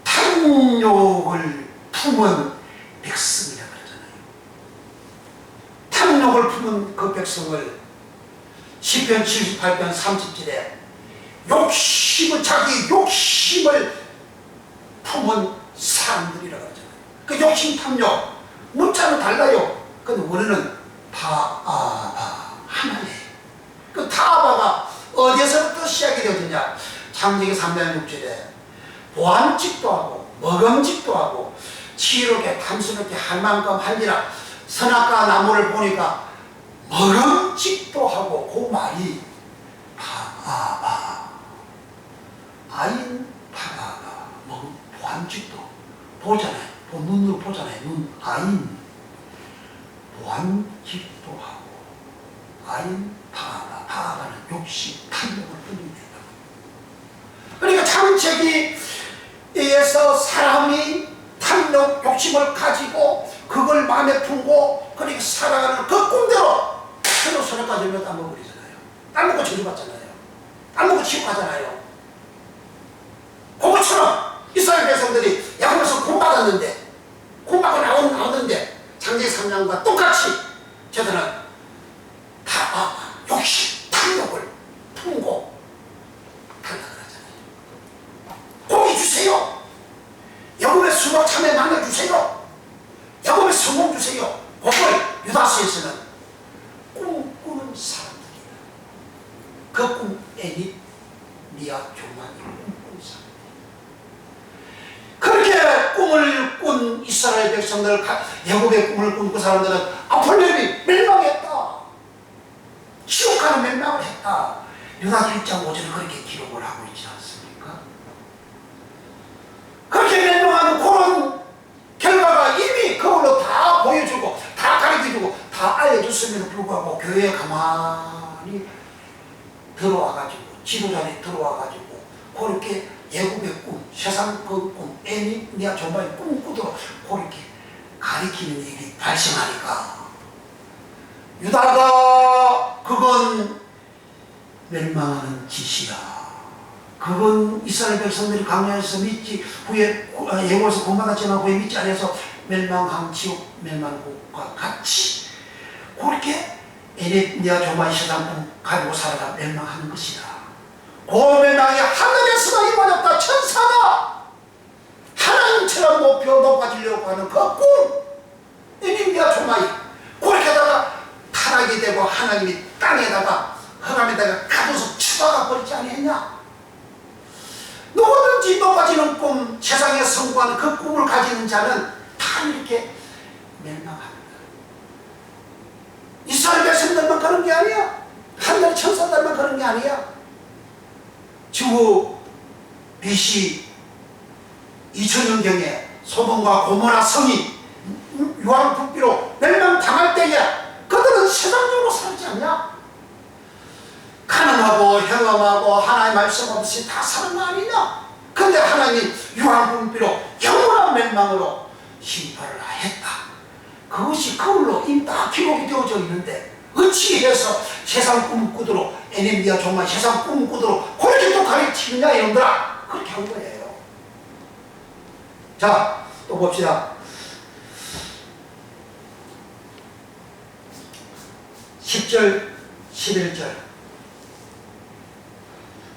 탐욕을 품은 백성이라고 그러잖아요. 탐욕을 품은 그 백성을 시편 78편 30절에 자기 욕심을 품은 사람들이라고 하잖아요. 그 욕심 탐욕 문자는 달라요. 근데 원래는 하나님. 그 타바가 어디서부터 시작이 되어지냐? 창세기 3장 6절에 보암직도 하고 먹음직도 하고 지혜롭게 탐스럽게 할 만큼 한지라 선악과 나무를 보니까 먹음직도 하고 그 말이 아인 파가가 먹음 보암직도 보잖아요. 눈으로 보잖아요. 눈 아인 보암직도 하고 아인 파가는 욕심 탐욕을 뿌립니다. 그러니까 창세기에서 사람이 탐욕 욕심을 가지고 그걸 마음에 품고 그렇게 살아가는 그 꿈대로 서로까지 몇 안 먹어버리잖아요. 안 먹고 저주받잖아요. 안 먹고 치유하잖아요. 그것처럼 이스라엘 백성들이 야곱에서 구원받았는데 구원받고 나오는데 창세기 3장과 똑같이 저들은 다 욕심, 탐욕을 품고 탈락을 하잖아요. 고기 주세요. 야곱의 수박 참외 만나 주세요. 야곱의 성공 주세요. 복을 유다 백성들, 애굽의 꿈을 꿈꾼 사람들은 아폴렘이 멸망했다. 지옥 가는 멸망을 했다. 유다서 1장 5절에 그렇게 기록을 하고 있지 않습니까? 그렇게 멸망하는 그런 결과가 이미 그걸로 다 보여주고 다 가르쳐주고 다 알려줬음에도 불구하고 교회에 가만히 들어와가지고 지도자들이 들어와가지고 그렇게 예굽의 꿈, 세상 그 꿈, 에미니아 조마의 꿈꾸도록 그렇게 가리키는 일이 발생하니까 유다가 그건 멸망하는 짓이야. 그건 이스라엘 백성들이 강야에서 믿지 후에 예고에서 구원받았지만 후에 믿지 않아서 멸망한 지옥 멸망국과 같이 그렇게 에미니아 조마의 세상 꿈 가지고 살아가 멸망하는 것이다. 그 멸망이 하늘에서만 이루어졌다. 천사가 하나님처럼 높아지려고 하는 그 꿈, 에미니아 조마이 그렇게 하다가 타락이 되고 하나님이 땅에다가 흑암에다가 가둬서 쳐박아 버리지 아니했냐? 누구든지 높아지는 꿈, 세상에 성공하는 그 꿈을 가지는 자는 다 이렇게 멸망합니다. 이스라엘 백성들만 그런 게 아니야. 하늘 천사들만 그런 게 아니야. 지구 BC 2000년경에 소돔과 고모라 성이 유황불비로 멸망당할 때에 그들은 세상적으로 살지 않냐? 가난하고 형험하고 하나님 말씀 없이 다 사는 거 아니냐? 근데 하나님이 유황불비로 영원한 멸망으로 심판을 했다. 그것이 그걸로 이미 다 기록이 되어져 있는데 어찌해서 세상 꿈꾸도록 에미니아 조마 세상 꿈꾸도록 그렇게 또 가르치느냐 이놈들아. 그렇게 한 거예요. 자, 또 봅시다. 10절 11절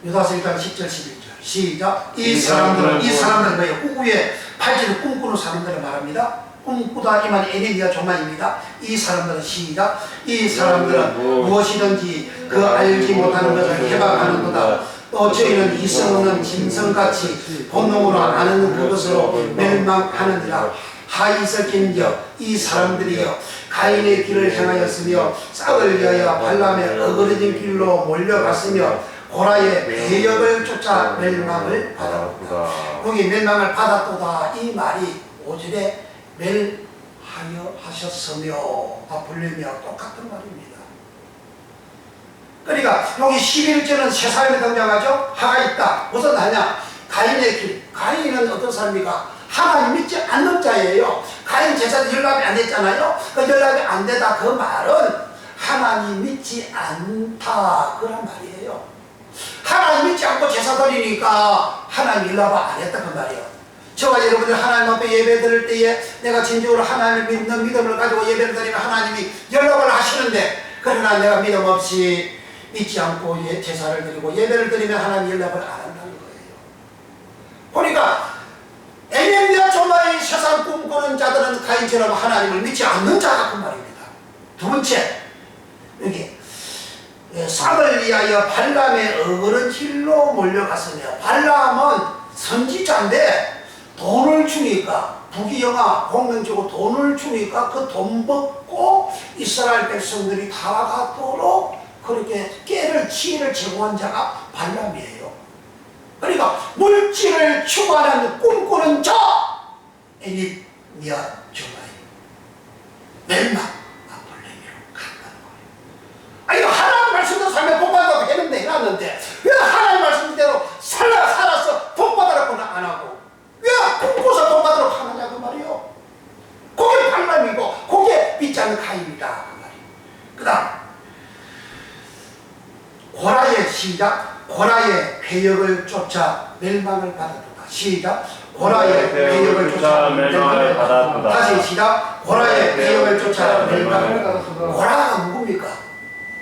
유다서 1장 10절 11절 시작. 이 사람들은 뭐예요? 후에 8절에 꿈꾸는 사람들을 말합니다. 꿈꾸다 이 말이 에미니아 조마입니다. 이 사람들은 시작. 이 사람들은 무엇이든지 그 알지 못하는 것을 해박하는도다. 또 저희는 이성 없는 짐승같이 본능으로 아는 그것으로 멸망하느니라. 하이석인저 이 사람들이여 가인의 길을 향하였으며 싹을 위하여 발람의 어그러진 길로 몰려갔으며 고라의 배역을 쫓아 멸망을 받았다. 여기 멸망을 받았도다 이 말이 5절에 멸하여 하셨으며 다 불리며 똑같은 말입니다. 그러니까 여기 11절은 세 사람이 등장하죠. 하가 있다. 무슨 하냐? 가인의 길. 가인은 어떤 사람입니까? 하나님 믿지 않는 자예요. 가인 제사도 연락이 안 됐잖아요. 그 연락이 안 되다 그 말은 하나님 믿지 않다 그런 말이에요. 하나님 믿지 않고 제사 드리니까 하나님 연락을 안 했다 그 말이에요. 저와 여러분들 하나님 앞에 예배 드릴 때에 내가 진정으로 하나님을 믿는 믿음을 가지고 예배를 드리면 하나님이 연락을 하시는데 그러나 내가 믿음 없이 믿지 않고 제사를 드리고 예배를 드리면 하나님 연락을 안 한다는 거예요. 그러니까 에미니아 조마의 세상 꿈꾸는 자들은 가인처럼 하나님을 믿지 않는 자다 그 말입니다. 두 번째 여기 싹을 위하여 발람의 어그런 길로 몰려갔으며 발람은 선지자인데 돈을 주니까 부귀영화 공명적으로 돈을 주니까 그 돈 받고 이스라엘 백성들이 타락하도록 그렇게 깨를 지혜를 제공한 자가 발람이에요. 그러니까 물질을 추구하는 꿈꾸는 자 에미니아 조마이 멸망 아폴레미로 간다는 거예요. 아니 하나님 말씀대로 살면 복받다고 했는데 해놨는데 왜 하나님 말씀대로 살아서 복받으라고는 안 하고 왜 꿈꿔서 복받으라고 하느냐 그 말이요. 그게 발람이고 그게 믿지 않는 가인이다 그 말이에요. 그 다음 고라의 시작. 고라의 배역을 쫓아 멸망을 받았다. 시작. 고라의 배역을 쫓아 멸망을 받았다. 다시 시작. 고라의 배역을 쫓아 멸망을 받았다. 고라가 누굽니까?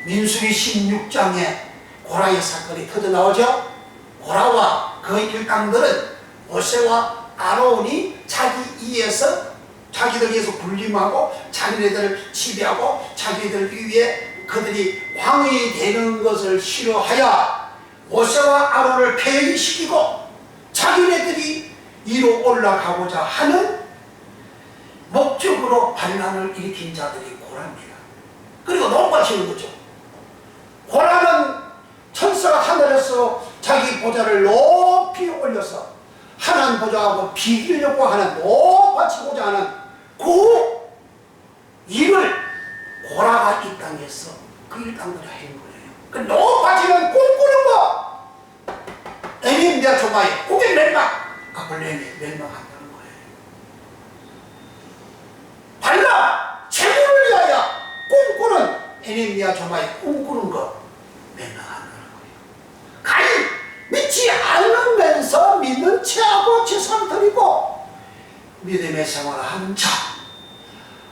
민수기 16장에 고라의 사건이 터져 나오죠. 고라와 그의 일당들은 모세와 아론이 자기들 위해서 군림하고 자기네들을 지배하고 자기들 위해 그들이 왕이 되는 것을 싫어하여 모세와 아론을 폐위시키고 자기네들이 위로 올라가고자 하는 목적으로 반란을 일으킨 자들이 고라입니다. 그리고 높아지는 거죠. 고라는 천사가 하늘에서 자기 보좌를 높이 올려서 하나님 보좌하고 비기려고 하는, 높아지고자 하는 그 일을 고라가 이 땅에서 그 일당들을 한 거예요. 그 높아지는 꿈꾸는 거, 에미미아 조마에 그게 멸망, 아볼렘이 멸망한다는 거예요. 발라 재물을 위하여 꿈꾸는 에미미아 조마에 꿈꾸는 거 멸망한다는 거예요. 가인 믿지 않으면서 믿는 체하고 최선을 드리고 믿음의 생활을 하는 자,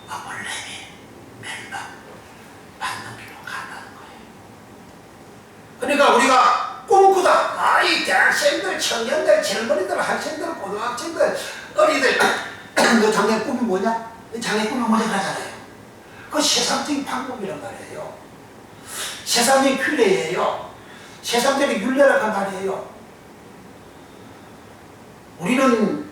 아볼렘이 멸망받는 길로 간다는 거예요. 그러니까 우리가 꿈꾸다, 이 대학생들, 청년들, 젊은이들, 학생들, 고등학생들, 어린이들, 너 장래 꿈이 뭐냐? 장래 꿈이 뭐냐 그러잖아요. 그 세상적인 방법이란 말이에요. 세상적인 규례예요. 세상적인 윤례라고 말이에요. 우리는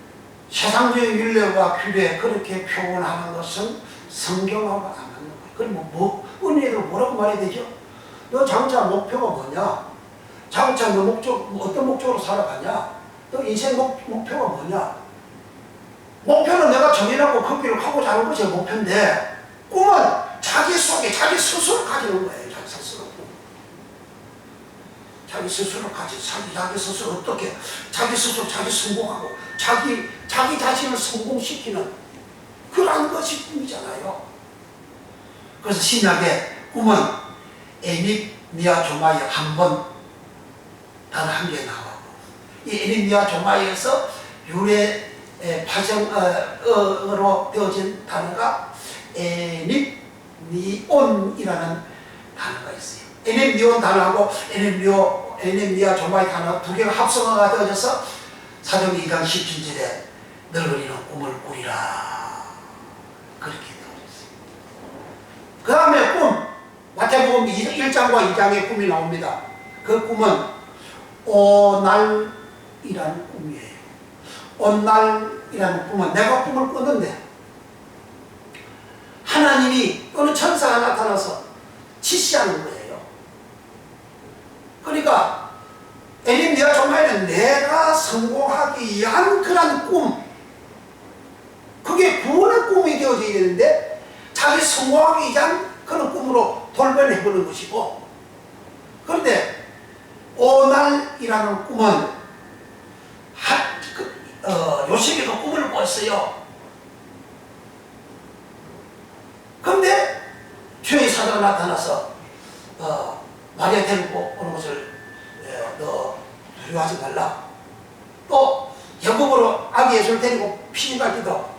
세상적인 윤례와 규례 그렇게 표현하는 것은 성경하고 안 맞는 거예요. 그럼 은혜를 뭐라고 말해야 되죠? 너 장차 목표가 뭐냐? 장차 너 어떤 목적으로 살아가냐? 너 인생 목표가 뭐냐? 목표는 내가 정해놓고 그 길을 가고자 하는 것이 목표인데, 꿈은 자기 속에 자기 스스로 가지는 거예요. 자기 스스로. 자기 스스로 가지, 자기 스스로 어떻게, 자기 스스로 자기 성공하고, 자기 자신을 성공시키는 그런 것이 꿈이잖아요. 그래서 신약의 꿈은 에미미아 조마에 한번 단 한 개 나오고, 이 에미미아 조마에서 유래 파생어로 되어진 단어가 에밋미온이라는 단어가 있어요. 에밋미온 단어하고 에밋미아 조마의 단어 두 개가 합성어가 되어져서 사도행전 2장 17절에 늙은이는 꿈을 꾸리라 그렇게 되어졌어요. 그 다음에 꿈, 마태복음 1장과 2장의 꿈이 나옵니다. 그 꿈은 오날이라는 꿈이에요. 오날이라는 꿈은 내가 꿈을 꾸는데 하나님이 또는 천사가 나타나서 지시하는 거예요. 그러니까 에미미아 조마에는 내가 성공하기 위한 그런 꿈, 그게 구원의 꿈이 되어져야 되는데 자기 성공하기 위한 그런 꿈으로 돌변해보는 것이고, 그런데 오날이라는 꿈은 요셉이 그 꿈을 꿨어요. 그런데 주의 사자가 나타나서 마리아 데리고 오는 것을 너 두려워하지 말라. 또 영국으로 아기 예수를 데리고 피신갈 때도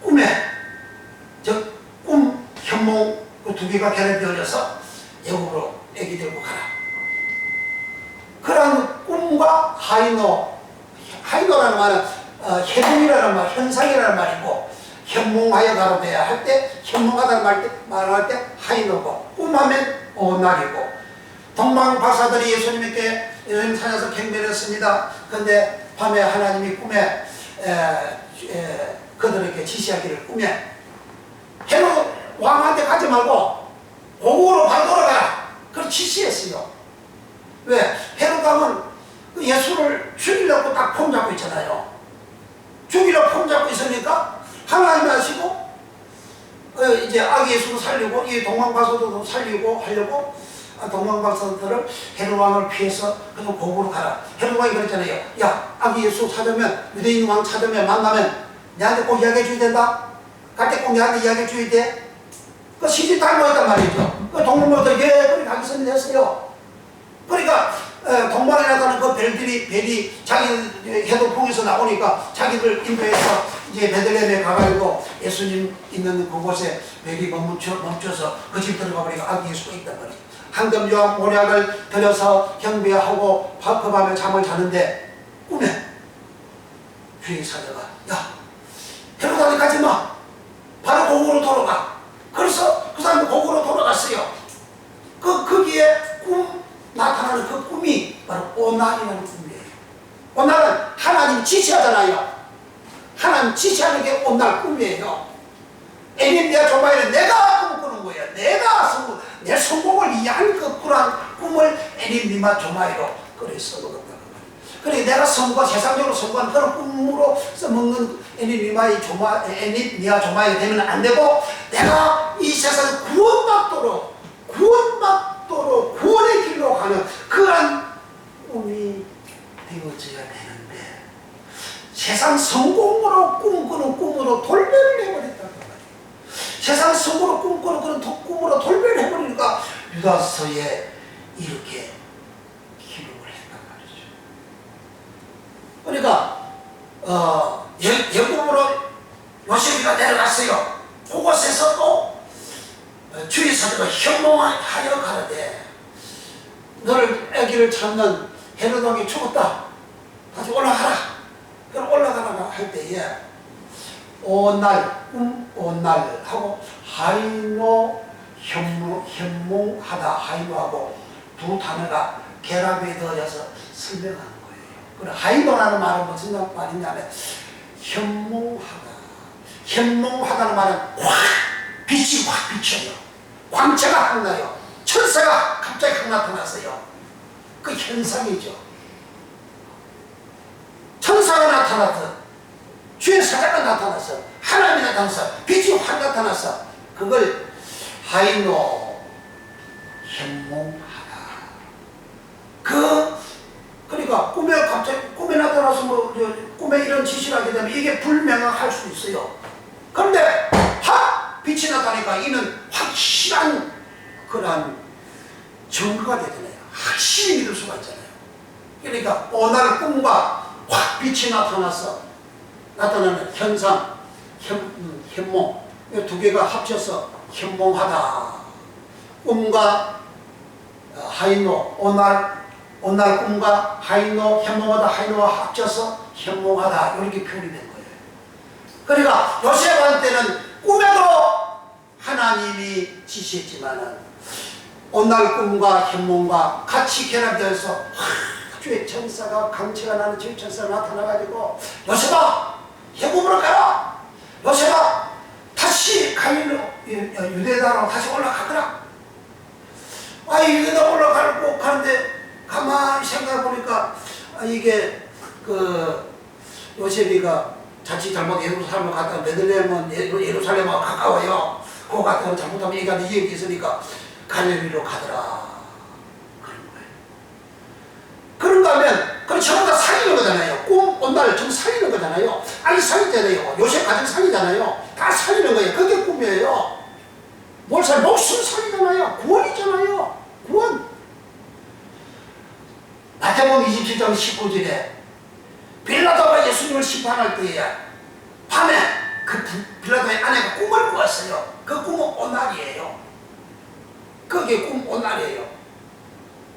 꿈에 꿈 현몽 그 두 개가 결합되어져서 영국으로 아기 데리고 가라. 그런 꿈과 하이노라는 말은 해몽이라는 말, 현상이라는 말이고, 현몽하여 가로되야 할 때, 현몽하다는 말할 때 하이노고, 꿈하면 오날이고, 동방 박사들이 예수님 찾아서 경배했습니다. 그런데 밤에 하나님이 꿈에 그들에게 지시하기를 꿈에 헤롯 왕한테 가지 말고 고국으로 바로 돌아가라. 그걸 지시했어요. 왜? 헤롯 왕은 예수를 죽이려고 딱 폼 잡고 있잖아요. 죽이려고 폼 잡고 있으니까 하나님이 하시고 이제 아기 예수도 살리고 이 동방박사들도 살리고 하려고 동방박사들을 헤롯 왕을 피해서 그냥 고국으로 가라. 헤롯 왕이 그랬잖아요. 야, 아기 예수 찾으면, 유대인 왕 찾으면 만나면 내한테 꼭 이야기해 줘야 된다. 갈 때 꼭 내한테 이야기해 줘야 돼. 그 시집 달고 있단 말이죠. 그 동방박사들 그렇게 가기 선언했어요. 그러니까 동방에 나타나는 그 별이 자기 해도풍에서 나오니까 자기들 인도해서 이제 베들레헴에 가가지고 예수님 있는 그곳에 별이 멈춰서 그 집 들어가 보니까 아기 예수가 있단 말이에요. 황금유황 모략을 들여서 경배하고 그 밤에 잠을 자는데 꿈에 주의 사자가 야, 헤롯한테 가지 마. 바로 고국으로 돌아가. 그래서 그 사람도 고국으로 돌아갔어요. 거기에 나타나는 그 꿈이 바로 오날이라는 꿈이에요. 오날은 하나님이 지시하잖아요. 하는 게 오날 꿈이에요. 에니미아 조마이는 내가 꿈꾸는 거예요. 내가 내 성공을 위한 그 꿈을 에니미아 조마이로 그래 써먹었다. 그러니까 내가 세상적으로 성공한 그런 꿈으로 써먹는 에니미아 조마이가 되면 안 되고, 내가 이 세상에 구원받도록 구원의 길로 가는 그러한 꿈이 되어져야 되는데, 세상 성공으로 꿈꾸는 꿈으로 돌변을 해버렸단 말이에요. 세상 성공으로 꿈꾸는 그런 꿈으로 돌변을 해버리니까 유다서에 이렇게 기록을 했단 말이죠. 그러니까 예굽으로 요셉이가 내려갔어요. 그곳에서 또 주의 사도가 현몽하여 가라되, 너를 아기를 찾는 헤롯 왕이 죽었다. 다시 올라가라. 그럼 올라가라 할 때에 오날 하고 하이노 현몽하다 하이노하고 두 단어가 결합이 되어서 설명하는 거예요. 그래, 하이노라는 말은 무슨 말이냐면 현몽하다는 말은 빛이 확 비쳐요. 광채가 확 나요. 천사가 갑자기 확 나타났어요. 그 현상이죠. 천사가 나타났어. 주의 사자가 나타났어. 하나님이 나타났어. 빛이 확 나타났어. 그걸 하이노 현몽하다. 그러니까 꿈에 나타나서 꿈에 이런 지시를 하게 되면 이게 불명확할 수 있어요. 그런데 빛이 나타나니까 이는 확실한 그런 증거가 되잖아요. 확실히 믿을 수가 있잖아요. 그러니까 오늘 꿈과 확 빛이 나타나는 현상, 현몽, 이 두 개가 합쳐서 현몽하다. 꿈과 하이노, 오날 꿈과 하이노, 현몽하다, 하이노와 합쳐서 현몽하다, 이렇게 표현이 된 거예요. 그러니까 요셉한테는 꿈에도 하나님이 지시했지만은 오날 꿈과 현몽과 같이 결합되어서 주의 천사가 강체가 나는 주의 천사가 나타나가지고, 요셉아 해굽으로 가라. 요셉아 다시 유대다로 다시 올라가거라. 유대다 올라가고 가는데 가만히 생각해보니까 이게 요셉이가 자칫 잘못 예루살렘을 갔다 베들레헴은 예루살렘하고 가까워요. 그거 갔다가 잘못하면 얘기하는데 이 얘기 있으니까 갈릴리로 가더라. 그런 거예요. 그런가 하면 그럼 전부 다 사귀는 거잖아요. 꿈 온날 전부 사귀는 거잖아요. 아니 사귀잖아요. 요셉 가정 사귀잖아요. 다 사귀는 거예요. 그게 꿈이에요. 목숨 사귀잖아요. 구원이잖아요. 구원. 마태복음 27장 19절에 빌라도가 예수님을 심판할 때에 밤에 그 빌라도의 아내가 꿈을 꾸었어요. 그 꿈은 오날이에요. 그게 꿈 오날이에요.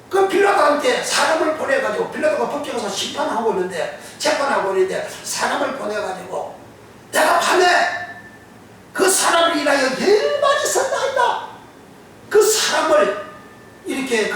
그 빌라도한테 사람을 보내가지고, 빌라도가 법정에서 심판하고 있는데, 재판하고 있는데 사람을 보내가지고, 내가 밤에 그 사람을 인하여 열반이 선다한다. 그 사람을 이렇게